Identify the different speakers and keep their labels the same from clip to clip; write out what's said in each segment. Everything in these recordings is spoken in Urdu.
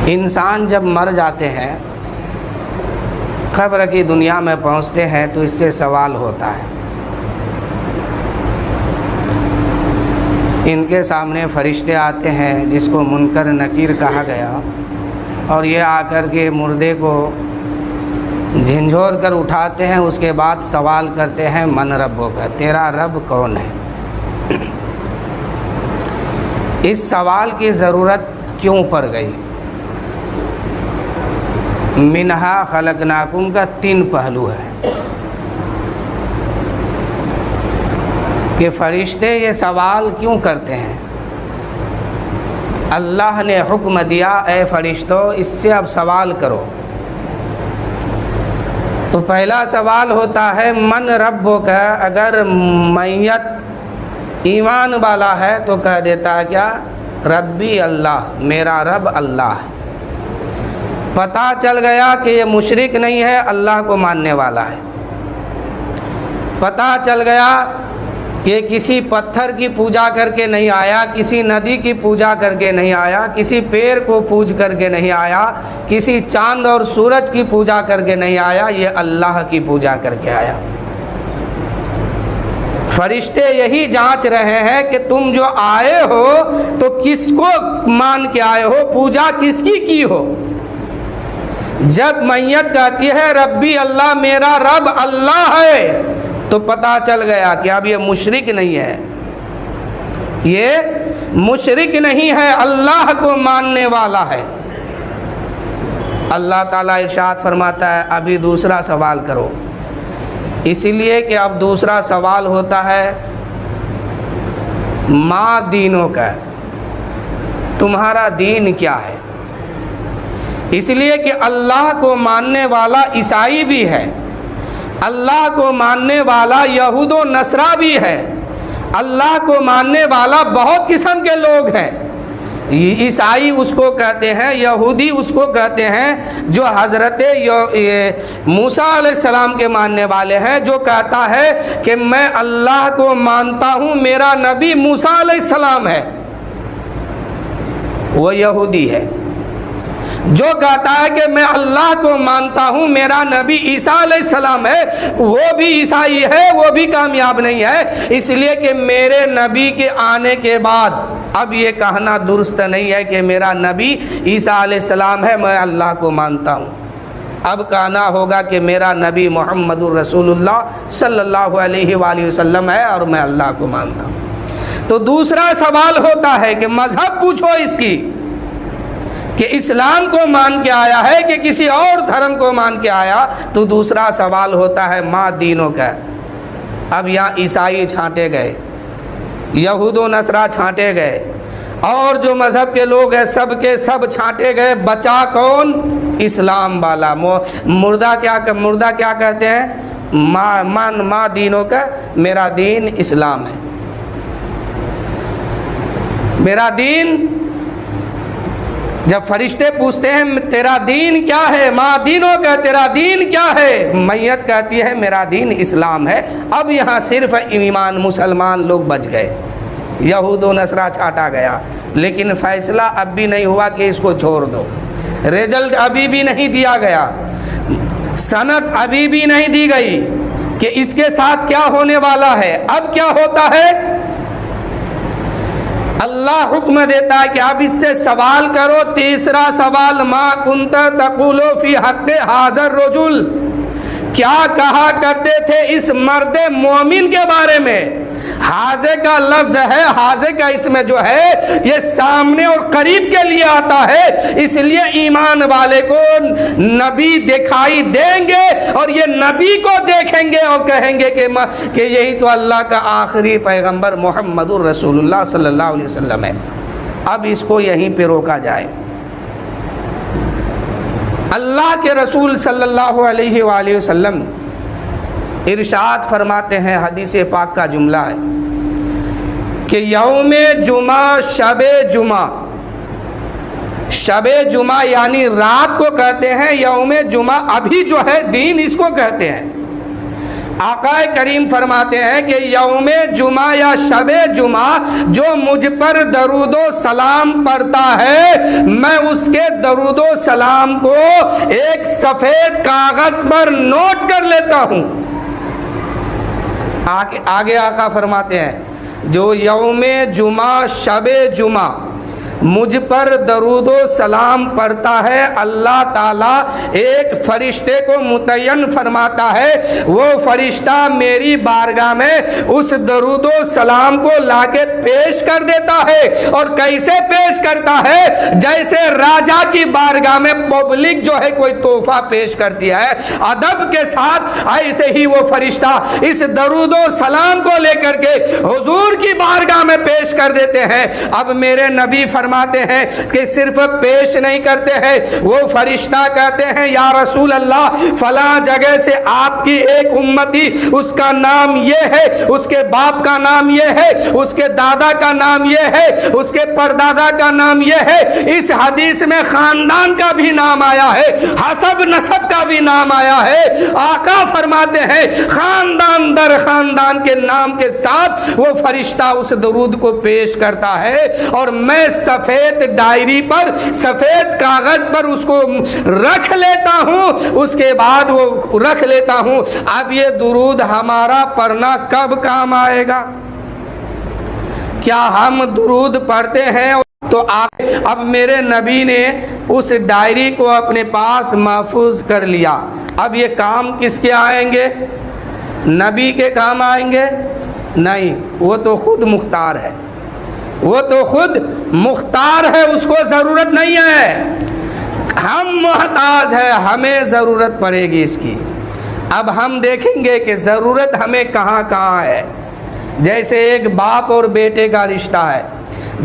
Speaker 1: انسان جب مر جاتے ہیں، قبر کی دنیا میں پہنچتے ہیں تو اس سے سوال ہوتا ہے۔ ان کے سامنے فرشتے آتے ہیں جس کو منکر نکیر کہا گیا، اور یہ آ کر کے مردے کو جھنجھوڑ کر اٹھاتے ہیں۔ اس کے بعد سوال کرتے ہیں من ربک، تیرا رب کون ہے؟ اس سوال کی ضرورت کیوں پڑ گئی؟ منہا خلقناکم کا 3 پہلو ہے کہ فرشتے یہ سوال کیوں کرتے ہیں۔ اللہ نے حکم دیا اے فرشتوں اس سے اب سوال کرو، تو پہلا سوال ہوتا ہے من ربک۔ اگر میت ایمان والا ہے تو کہہ دیتا ہے کیا؟ ربی اللہ، میرا رب اللہ ہے۔ پتہ چل گیا کہ یہ مشرک نہیں ہے، اللہ کو ماننے والا ہے۔ پتہ چل گیا کہ کسی پتھر کی پوجا کر کے نہیں آیا، کسی ندی کی پوجا کر کے نہیں آیا، کسی پیڑ کو پوج کر کے نہیں آیا، کسی چاند اور سورج کی پوجا کر کے نہیں آیا، یہ اللہ کی پوجا کر کے آیا۔ فرشتے یہی جانچ رہے ہیں کہ تم جو آئے ہو تو کس کو مان کے آئے ہو، پوجا کس کی ہو۔ جب میت کہتی ہے ربی اللہ، میرا رب اللہ ہے، تو پتہ چل گیا کہ اب یہ مشرک نہیں ہے، یہ مشرک نہیں ہے، اللہ کو ماننے والا ہے۔ اللہ تعالیٰ ارشاد فرماتا ہے ابھی دوسرا سوال کرو، اسی لیے کہ اب دوسرا سوال ہوتا ہے ما دینوں کا، تمہارا دین کیا ہے۔ اس لیے کہ اللہ کو ماننے والا عیسائی بھی ہے، اللہ کو ماننے والا یہود و نصرہ بھی ہے، اللہ کو ماننے والا بہت قسم کے لوگ ہیں۔ عیسائی اس کو کہتے ہیں، یہودی اس کو کہتے ہیں جو حضرت موسیٰ علیہ السلام کے ماننے والے ہیں، جو کہتا ہے کہ میں اللہ کو مانتا ہوں، میرا نبی موسیٰ علیہ السلام ہے، وہ یہودی ہے۔ جو کہتا ہے کہ میں اللہ کو مانتا ہوں، میرا نبی عیسیٰ علیہ السلام ہے، وہ بھی عیسائی ہے، وہ بھی کامیاب نہیں ہے۔ اس لیے کہ میرے نبی کے آنے کے بعد اب یہ کہنا درست نہیں ہے کہ میرا نبی عیسیٰ علیہ السلام ہے، میں اللہ کو مانتا ہوں۔ اب کہنا ہوگا کہ میرا نبی محمد الرسول اللہ صلی اللہ علیہ وآلہ وسلم ہے اور میں اللہ کو مانتا ہوں۔ تو دوسرا سوال ہوتا ہے کہ مذہب پوچھو اس کی، کہ اسلام کو مان کے آیا ہے کہ کسی اور دھرم کو مان کے آیا۔ تو دوسرا سوال ہوتا ہے ما دینوں کا۔ اب یہاں عیسائی چھانٹے گئے، یہود و نصرہ چھانٹے گئے، اور جو مذہب کے لوگ ہیں سب کے سب چھانٹے گئے، بچا کون؟ اسلام والا۔ مردہ کیا کہتے ہیں؟ ما دینوں کا، میرا دین اسلام ہے، میرا دین۔ جب فرشتے پوچھتے ہیں تیرا دین کیا ہے، ما دینوں کا، تیرا دین کیا ہے، میت کہتی ہے میرا دین اسلام ہے۔ اب یہاں صرف ایمان مسلمان لوگ بچ گئے، یہود و نصرہ چھاٹا گیا، لیکن فیصلہ اب بھی نہیں ہوا کہ اس کو چھوڑ دو، رزلٹ ابھی بھی نہیں دیا گیا، سند ابھی بھی نہیں دی گئی کہ اس کے ساتھ کیا ہونے والا ہے۔ اب کیا ہوتا ہے؟ اللہ حکم دیتا ہے کہ اب اس سے سوال کرو۔ تیسرا سوال ما کنت تقول فی حق حاضر رجل، کیا کہا کرتے تھے اس مرد مومن کے بارے میں۔ حاضر کا لفظ ہے، حاضر کا اس میں جو ہے یہ سامنے اور قریب کے لیے آتا ہے، اس لیے ایمان والے کو نبی دکھائی دیں گے اور یہ نبی کو دیکھیں گے اور کہیں گے کہ یہی تو اللہ کا آخری پیغمبر محمد الرسول اللہ صلی اللہ علیہ وسلم ہے۔ اب اس کو یہیں پہ روکا جائے۔ اللہ کے رسول صلی اللہ علیہ وآلہ وسلم ارشاد فرماتے ہیں، حدیث پاک کا جملہ ہے کہ یوم جمعہ، شب جمعہ یعنی رات کو کہتے ہیں، یوم جمعہ ابھی جو ہے دین اس کو کہتے ہیں۔ آقا کریم فرماتے ہیں کہ یوم جمعہ یا شب جمعہ جو مجھ پر درود و سلام پڑھتا ہے میں اس کے درود و سلام کو ایک سفید کاغذ پر نوٹ کر لیتا ہوں۔ آگے آقا فرماتے ہیں جو یوم جمعہ شب جمعہ مجھ پر درود و سلام پڑھتا ہے اللہ تعالیٰ ایک فرشتے کو متعین فرماتا ہے، وہ فرشتہ میری بارگاہ میں اس درود و سلام کو لا کے پیش کر دیتا ہے، اور کیسے پیش کرتا ہے؟ جیسے راجہ کی بارگاہ میں پبلک جو ہے کوئی تحفہ پیش کرتی ہے ادب کے ساتھ، ایسے ہی وہ فرشتہ اس درود و سلام کو لے کر کے حضور کی بارگاہ میں پیش کر دیتے ہیں۔ اب میرے نبی فرماتے ہیں کہ صرف پیش نہیں کرتے ہیں، وہ فرشتہ کہتے ہیں یا رسول اللہ فلاں جگہ سے آپ کی ایک امتی، اس کا نام یہ ہے، اس کے باپ کا نام یہ ہے، اس کے دادا کا نام یہ ہے، اس کے پردادا کا نام یہ ہے۔ اس حدیث میں خاندان کا بھی نام آیا ہے، حسب نسب کا بھی نام آیا ہے۔ آقا فرماتے ہیں خاندان در خاندان کے نام کے ساتھ وہ فرشتہ اس درود کو پیش کرتا ہے، اور میں سفید ڈائری پر سفید کاغذ پر اس کو رکھ لیتا ہوں، اس کے بعد وہ رکھ لیتا ہوں۔ اب یہ درود ہمارا پڑھنا کب کام آئے گا؟ کیا ہم درود پڑھتے ہیں؟ تو اب میرے نبی نے اس ڈائری کو اپنے پاس محفوظ کر لیا، اب یہ کام کس کے آئیں گے؟ نبی کے کام آئیں گے؟ نہیں، وہ تو خود مختار ہے، وہ تو خود مختار ہے، اس کو ضرورت نہیں ہے، ہم محتاج ہے، ہمیں ضرورت پڑے گی اس کی۔ اب ہم دیکھیں گے کہ ضرورت ہمیں کہاں کہاں ہے۔ جیسے ایک باپ اور بیٹے کا رشتہ ہے،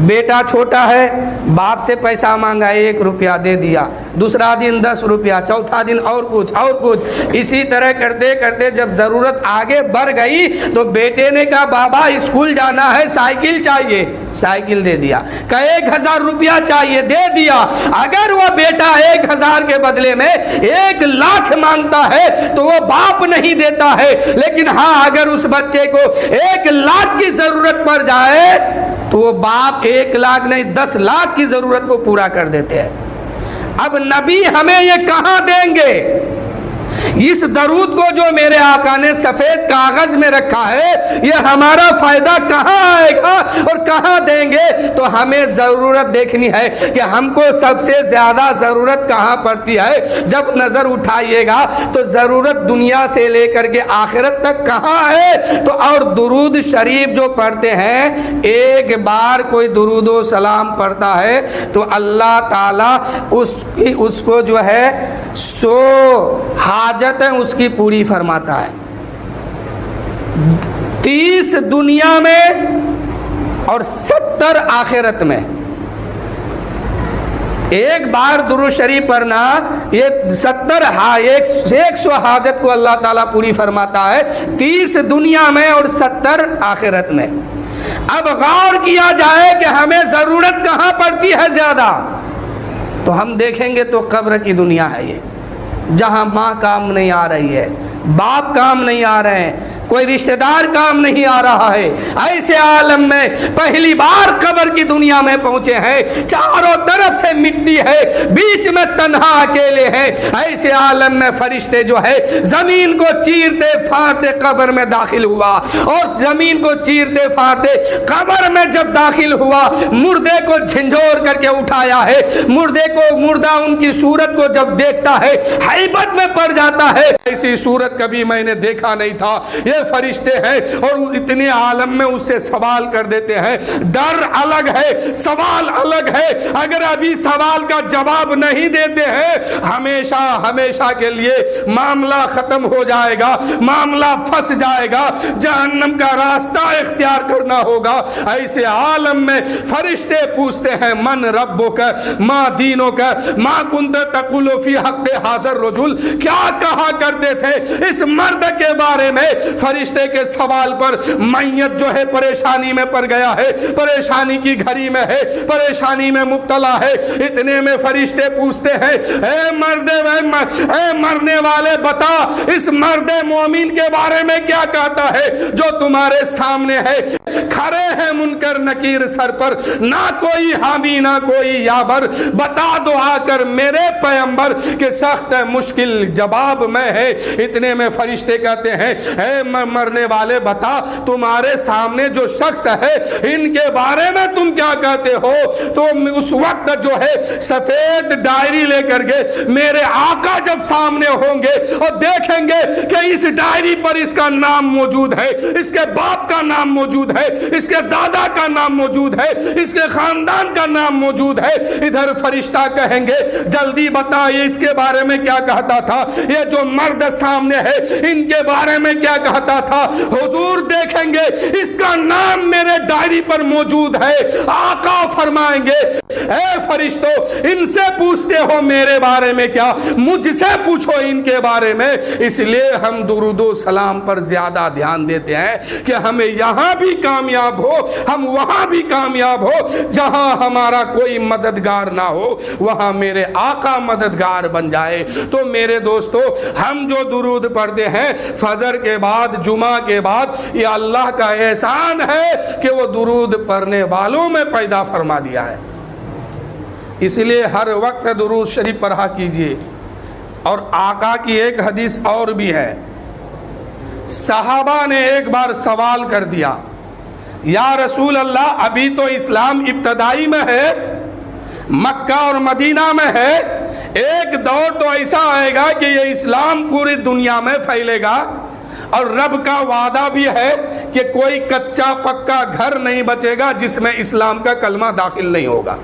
Speaker 1: بیٹا چھوٹا ہے، باپ سے پیسہ مانگا 1 روپیہ دے دیا، دوسرا دن 10 روپیہ، چوتھا دن اور کچھ، اسی طرح کرتے کرتے جب ضرورت آگے بڑھ گئی تو بیٹے نے کہا بابا اسکول جانا ہے، سائیکل چاہیے، سائیکل دے دیا، کہا 1000 روپیہ چاہیے، دے دیا۔ اگر وہ بیٹا 1000 کے بدلے میں 1 لاکھ مانگتا ہے تو وہ باپ نہیں دیتا ہے، لیکن ہاں اگر اس بچے کو 1 لاکھ کی ضرورت پڑ جائے تو وہ باپ 1 لاکھ نہیں 10 لاکھ کی ضرورت کو پورا کر دیتے ہیں۔ اب نبی ہمیں یہ کہاں دیں گے؟ اس درود کو جو میرے آقا نے سفید کاغذ میں رکھا ہے، یہ ہمارا فائدہ کہاں آئے گا اور کہاں دیں گے؟ تو ہمیں ضرورت دیکھنی ہے کہ ہم کو سب سے زیادہ ضرورت کہاں پڑتی ہے۔ جب نظر اٹھائیے گا تو ضرورت دنیا سے لے کر کے آخرت تک کہاں ہے؟ تو اور درود شریف جو پڑھتے ہیں، ایک بار کوئی درود و سلام پڑھتا ہے تو اللہ تعالیٰ اس کو جو ہے 100 حاجتیں اس کی پوری فرماتا ہے، 30 دنیا میں اور 70 آخرت میں۔ ایک بار درود شریف پڑھنا یہ 100 حاجت کو اللہ تعالیٰ پوری فرماتا ہے، 30 دنیا میں اور 70 آخرت میں۔ اب غور کیا جائے کہ ہمیں ضرورت کہاں پڑتی ہے زیادہ، تو ہم دیکھیں گے تو قبر کی دنیا ہے یہ، جہاں ماں کام نہیں آ رہی ہے، باپ کام نہیں آ رہے ہیں، کوئی رشتہ دار کام نہیں آ رہا ہے، ایسے عالم میں پہلی بار قبر کی دنیا میں پہنچے ہیں، چاروں طرف سے مٹی ہے، بیچ میں تنہا اکیلے ہیں، ایسے عالم میں فرشتے جو ہے زمین کو چیرتے پھاڑتے قبر میں داخل ہوا، اور زمین کو چیرتے پھاڑتے قبر میں جب داخل ہوا مردے کو جھنجھوڑ کر کے اٹھایا ہے، مردہ ان کی صورت کو جب دیکھتا ہے ہیبت میں پڑ جاتا ہے، ایسی صورت کبھی میں نے دیکھا نہیں تھا، یہ فرشتے ہیں اور اتنے عالم میں اس سے سوال کر دیتے ہیں، ڈر الگ ہے، سوال الگ ہے، اگر ابھی سوال کا جواب نہیں دیتے ہیں ہمیشہ کے لیے معاملہ ختم ہو جائے گا، معاملہ پھنس جائے گا، جہنم کا راستہ اختیار کرنا ہوگا۔ ایسے عالم میں فرشتے پوچھتے ہیں من ربک ما دینک ما کنت تقول فی حق حاضر رجل، کیا کہا کرتے تھے اس مرد کے بارے میں؟ فرشتے کے سوال پر میت جو ہے پریشانی میں پڑ گیا ہے، پریشانی کی گھڑی میں ہے، پریشانی میں مبتلا ہے، اتنے میں فرشتے پوچھتے ہیں اے مرنے والے بتا اس مرد مومن کے بارے میں کیا کہتا ہے جو تمہارے سامنے ہے؟ کھڑے ہیں منکر نکیر سر پر، نہ کوئی حامی نہ کوئی یابر، بتا دو آ کر میرے پیغمبر کہ سخت مشکل جواب میں ہے۔ اتنے میں فرشتے کہتے ہیں اے مرنے والے بتا تمہارے سامنے جو شخص ہے ان کے بارے میں تم کیا کہتے ہو؟ تو اس وقت جو ہے سفید ڈائری لے کر کے میرے آقا جب سامنے ہوں گے اور دیکھیں گے کہ اس ڈائری پر اس کا نام موجود ہے، اس کے باپ کا نام موجود ہے، اس کے دادا کا نام موجود ہے، اس کے خاندان کا نام موجود ہے۔ ادھر فرشتہ کہیں گے جلدی بتا یہ اس کے بارے میں کیا کہتا تھا، یہ جو مرد سامنے ہے ان کے بارے میں کیا کہتا تھا؟ حضور دیکھیں گے اس کا نام میرے ڈائری پر موجود ہے۔ آقا فرمائیں گے اے فرشتوں ان سے پوچھتے ہو میرے بارے میں کیا، مجھ سے پوچھو ان کے بارے میں۔ اس لیے ہم درود و سلام پر زیادہ دھیان دیتے ہیں کہ ہمیں یہاں بھی کامیاب ہو، ہم وہاں بھی کامیاب ہو، جہاں ہمارا کوئی مددگار نہ ہو وہاں میرے آقا مددگار بن جائے۔ تو میرے دوستو ہم جو درود پڑھتے ہیں فجر کے بعد جمعہ کے بعد، یہ اللہ کا احسان ہے کہ وہ درود پڑھنے والوں میں پیدا فرما دیا ہے۔ اس لیے ہر وقت درود شریف پڑھا کیجئے۔ اور آقا کی ایک حدیث اور بھی ہے، صحابہ نے ایک بار سوال کر دیا یا رسول اللہ ابھی تو اسلام ابتدائی میں ہے، مکہ اور مدینہ میں ہے، ایک دور تو ایسا آئے گا کہ یہ اسلام پوری دنیا میں پھیلے گا اور رب کا وعدہ بھی ہے کہ کوئی کچا پکا گھر نہیں بچے گا جس میں اسلام کا کلمہ داخل نہیں ہوگا،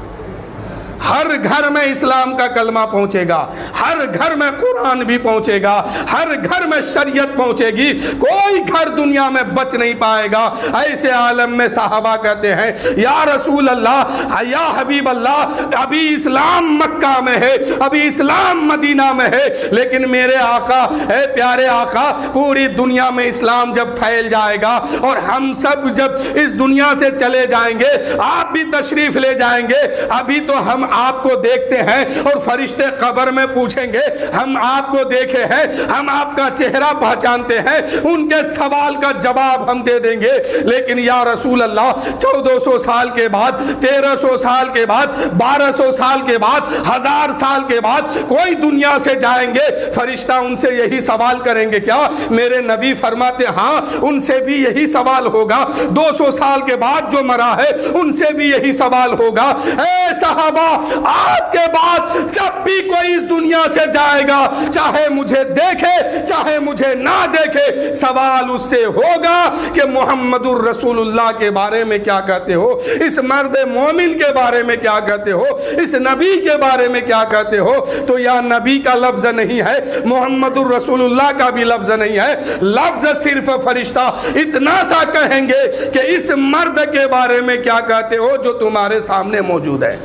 Speaker 1: ہر گھر میں اسلام کا کلمہ پہنچے گا، ہر گھر میں قرآن بھی پہنچے گا، ہر گھر میں شریعت پہنچے گی، کوئی گھر دنیا میں بچ نہیں پائے گا۔ ایسے عالم میں صحابہ کہتے ہیں یا رسول اللہ یا حبیب اللہ ابھی اسلام مکہ میں ہے، ابھی اسلام مدینہ میں ہے، لیکن میرے آقا اے پیارے آقا پوری دنیا میں اسلام جب پھیل جائے گا اور ہم سب جب اس دنیا سے چلے جائیں گے، آپ بھی تشریف لے جائیں گے، ابھی تو ہم آپ کو دیکھتے ہیں اور فرشتے قبر میں پوچھیں گے ہم آپ کو دیکھے ہیں، ہم آپ کا چہرہ پہچانتے ہیں، ان کے سوال کا جواب ہم دے دیں گے، لیکن یا رسول اللہ 1400 سال کے بعد، 1300 سال کے بعد، 1200 سال کے بعد، 1000 سال کے بعد کوئی دنیا سے جائیں گے، فرشتہ ان سے یہی سوال کریں گے کیا؟ میرے نبی فرماتے ہاں ان سے بھی یہی سوال ہوگا، 200 سال کے بعد جو مرا ہے ان سے بھی یہی سوال ہوگا۔ اے صحابہ آج کے بعد جب بھی کوئی اس دنیا سے جائے گا، چاہے مجھے دیکھے چاہے مجھے نہ دیکھے، سوال اس سے ہوگا کہ محمد الرسول اللہ کے بارے میں کیا کہتے ہو، اس مرد مومن کے بارے میں کیا کہتے ہو، اس نبی کے بارے میں کیا کہتے ہو؟ تو یا نبی کا لفظ نہیں ہے، محمد الرسول اللہ کا بھی لفظ نہیں ہے، لفظ صرف فرشتہ اتنا سا کہیں گے کہ اس مرد کے بارے میں کیا کہتے ہو جو تمہارے سامنے موجود ہے۔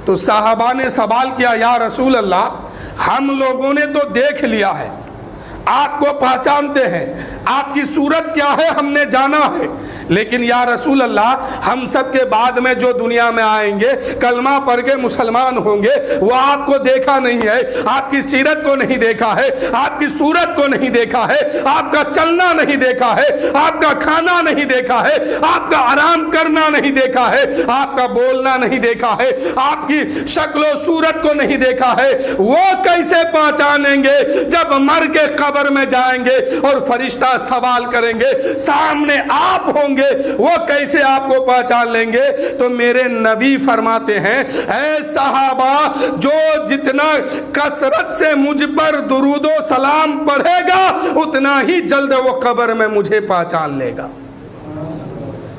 Speaker 1: تو صحابہ نے سوال کیا یا رسول اللہ ہم لوگوں نے تو دیکھ لیا ہے، آپ کو پہچانتے ہیں، آپ کی صورت کیا ہے ہم نے جانا ہے، لیکن یا رسول اللہ ہم سب کے بعد میں جو دنیا میں آئیں گے کلمہ پڑھ کے مسلمان ہوں گے وہ آپ کو دیکھا نہیں ہے، آپ کی سیرت کو نہیں دیکھا ہے، آپ کی صورت کو نہیں دیکھا ہے، آپ کا چلنا نہیں دیکھا ہے، آپ کا کھانا نہیں دیکھا ہے، آپ کا آرام کرنا نہیں دیکھا ہے، آپ کا بولنا نہیں دیکھا ہے، آپ کی شکل و صورت کو نہیں دیکھا ہے، وہ کیسے پہچانیں گے جب مر کے قبر میں جائیں گے اور فرشتہ سوال کریں گے سامنے آپ ہوں گے، وہ کیسے آپ کو پہچان لیں گے؟ تو میرے نبی فرماتے ہیں اے صحابہ جو جتنا کثرت سے مجھ پر درود و سلام پڑھے گا اتنا ہی جلد وہ قبر میں مجھے پہچان لے گا۔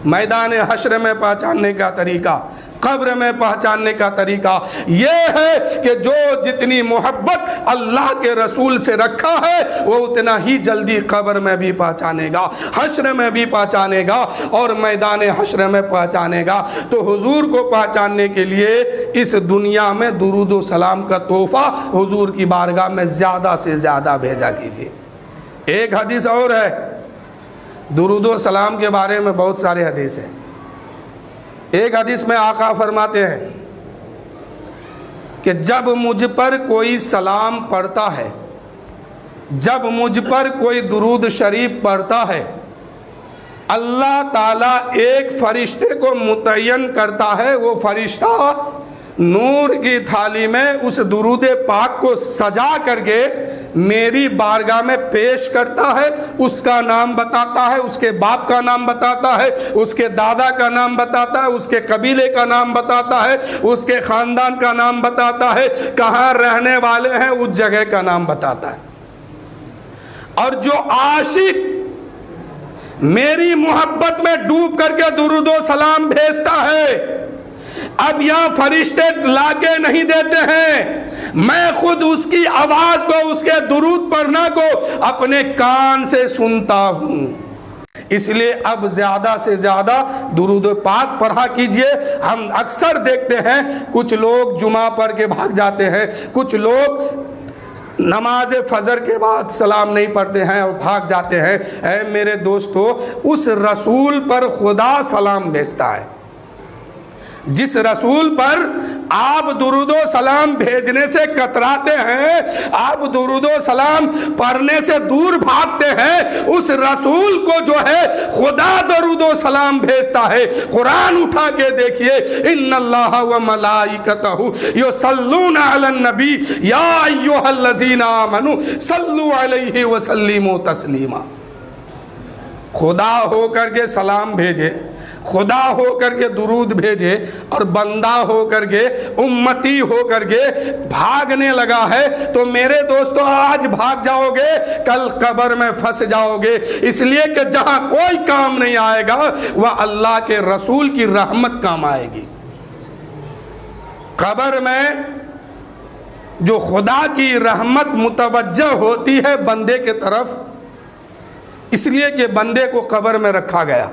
Speaker 1: میدان حشر میں پہچاننے کا طریقہ، قبر میں پہچاننے کا طریقہ یہ ہے کہ جو جتنی محبت اللہ کے رسول سے رکھا ہے وہ اتنا ہی جلدی قبر میں بھی پہچانے گا، حشر میں بھی پہچانے گا اور میدان حشر میں پہچانے گا۔ تو حضور کو پہچاننے کے لیے اس دنیا میں درود و سلام کا تحفہ حضور کی بارگاہ میں زیادہ سے زیادہ بھیجا کیجیے۔ ایک حدیث اور ہے درود و سلام کے بارے میں بہت سارے حدیث ہیں. ایک حدیث میں آقا فرماتے ہیں کہ جب مجھ پر کوئی سلام پڑھتا ہے، جب مجھ پر کوئی درود شریف پڑھتا ہے، اللہ تعالیٰ ایک فرشتے کو متعین کرتا ہے. وہ فرشتہ نور کی تھالی میں اس درود پاک کو سجا کر کے میری بارگاہ میں پیش کرتا ہے. اس کا نام بتاتا ہے، اس کے باپ کا نام بتاتا ہے، اس کے دادا کا نام بتاتا ہے، اس کے قبیلے کا نام بتاتا ہے، اس کے خاندان کا نام بتاتا ہے، کہاں رہنے والے ہیں اس جگہ کا نام بتاتا ہے. اور جو عاشق میری محبت میں ڈوب کر کے درود و سلام بھیجتا ہے، اب یہاں فرشتے لا کے نہیں دیتے ہیں، میں خود اس کی آواز کو، اس کے درود پڑھنا کو اپنے کان سے سنتا ہوں. اس لیے اب زیادہ سے زیادہ درود پاک پڑھا کیجئے. ہم اکثر دیکھتے ہیں کچھ لوگ جمعہ پڑھ کے بھاگ جاتے ہیں، کچھ لوگ نماز فجر کے بعد سلام نہیں پڑھتے ہیں اور بھاگ جاتے ہیں. اے میرے دوستو، اس رسول پر خدا سلام بھیجتا ہے. جس رسول پر آپ درود و سلام بھیجنے سے کتراتے ہیں، آپ درود و سلام پڑھنے سے دور بھاگتے ہیں، اس رسول کو جو ہے خدا درود و سلام بھیجتا ہے. قرآن اٹھا کے دیکھیے، ان اللہ و ملائکتہ یصلون علی النبی یا ایھا الذین آمنوا صلوا علیہ وسلموا تسلیما. خدا ہو کر کے سلام بھیجے، خدا ہو کر کے درود بھیجے، اور بندہ ہو کر کے، امتی ہو کر کے بھاگنے لگا ہے. تو میرے دوستو، آج بھاگ جاؤ گے، کل قبر میں پھنس جاؤ گے. اس لیے کہ جہاں کوئی کام نہیں آئے گا وہ اللہ کے رسول کی رحمت کام آئے گی. قبر میں جو خدا کی رحمت متوجہ ہوتی ہے بندے کے طرف، اس لیے کہ بندے کو قبر میں رکھا گیا.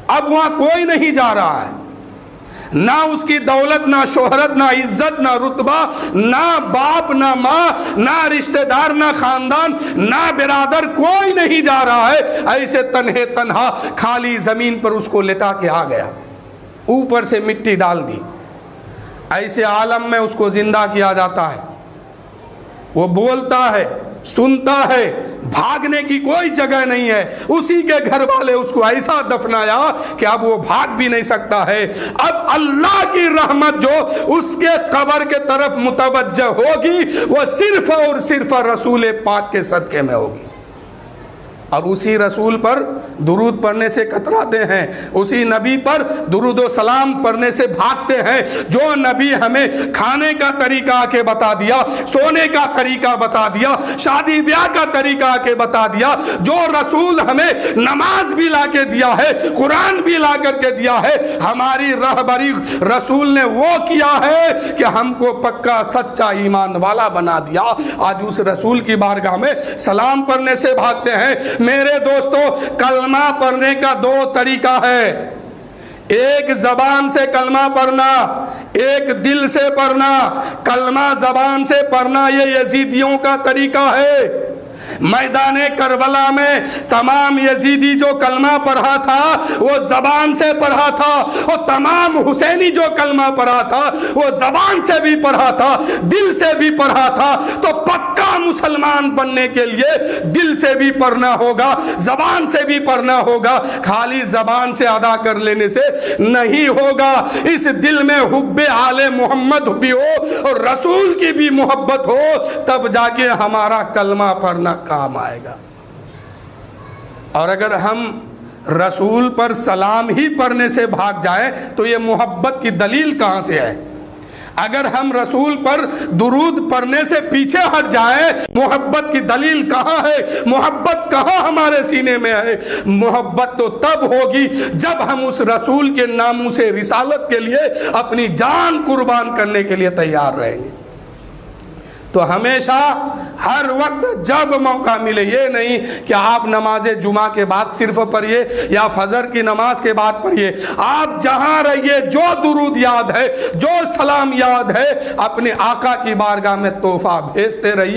Speaker 1: اب وہاں کوئی نہیں جا رہا ہے، نہ اس کی دولت، نہ شہرت، نہ عزت، نہ رتبہ، نہ باپ، نہ ماں، نہ رشتہ دار، نہ خاندان، نہ برادر، کوئی نہیں جا رہا ہے. ایسے تنہے تنہا خالی زمین پر اس کو لٹا کے آ گیا، اوپر سے مٹی ڈال دی. ایسے عالم میں اس کو زندہ کیا جاتا ہے. وہ بولتا ہے، سنتا ہے، بھاگنے کی کوئی جگہ نہیں ہے. اسی کے گھر والے اس کو ایسا دفنایا کہ اب وہ بھاگ بھی نہیں سکتا ہے. اب اللہ کی رحمت جو اس کے قبر کے طرف متوجہ ہوگی، وہ صرف اور صرف رسول پاک کے صدقے میں ہوگی. اور اسی رسول پر درود پڑھنے سے کتراتے ہیں، اسی نبی پر درود و سلام پڑھنے سے بھاگتے ہیں. جو نبی ہمیں کھانے کا طریقہ کے بتا دیا، سونے کا طریقہ بتا دیا، شادی بیاہ کا طریقہ کے بتا دیا، جو رسول ہمیں نماز بھی لا کے دیا ہے، قرآن بھی لا کر کے دیا ہے، ہماری رہبری رسول نے وہ کیا ہے کہ ہم کو پکا سچا ایمان والا بنا دیا. آج اس رسول کی بارگاہ میں سلام پڑھنے سے بھاگتے ہیں. میرے دوستو، کلمہ پڑھنے کا دو طریقہ ہے. ایک زبان سے کلمہ پڑھنا، ایک دل سے پڑھنا. کلمہ زبان سے پڑھنا یہ یزیدیوں کا طریقہ ہے. میدان کربلا میں تمام یزیدی جو کلمہ پڑھا تھا وہ زبان سے پڑھا تھا، اور تمام حسینی جو کلمہ پڑھا تھا وہ زبان سے بھی پڑھا تھا، دل سے بھی پڑھا تھا. تو پکا مسلمان بننے کے لیے دل سے بھی پڑھنا ہوگا، زبان سے بھی پڑھنا ہوگا. خالی زبان سے ادا کر لینے سے نہیں ہوگا. اس دل میں حب آل محمد بھی ہو اور رسول کی بھی محبت ہو، تب جا کے ہمارا کلمہ پڑھنا کام آئے گا. اور اگر ہم رسول پر سلام ہی پڑھنے سے بھاگ جائیں تو یہ محبت کی دلیل کہاں سے ہے؟ اگر ہم رسول پر درود پڑھنے سے پیچھے ہٹ جائیں، محبت کی دلیل کہاں ہے؟ محبت کہاں ہمارے سینے میں ہے؟ محبت تو تب ہوگی جب ہم اس رسول کے ناموس رسالت کے لیے اپنی جان قربان کرنے کے لیے تیار رہیں گے. تو ہمیشہ ہر وقت جب موقع ملے، یہ نہیں کہ آپ نماز جمعہ کے بعد صرف پڑھیے یا فجر کی نماز کے بعد پڑھیے. آپ جہاں رہیے، جو درود یاد ہے، جو سلام یاد ہے، اپنے آقا کی بارگاہ میں تحفہ بھیجتے رہیے.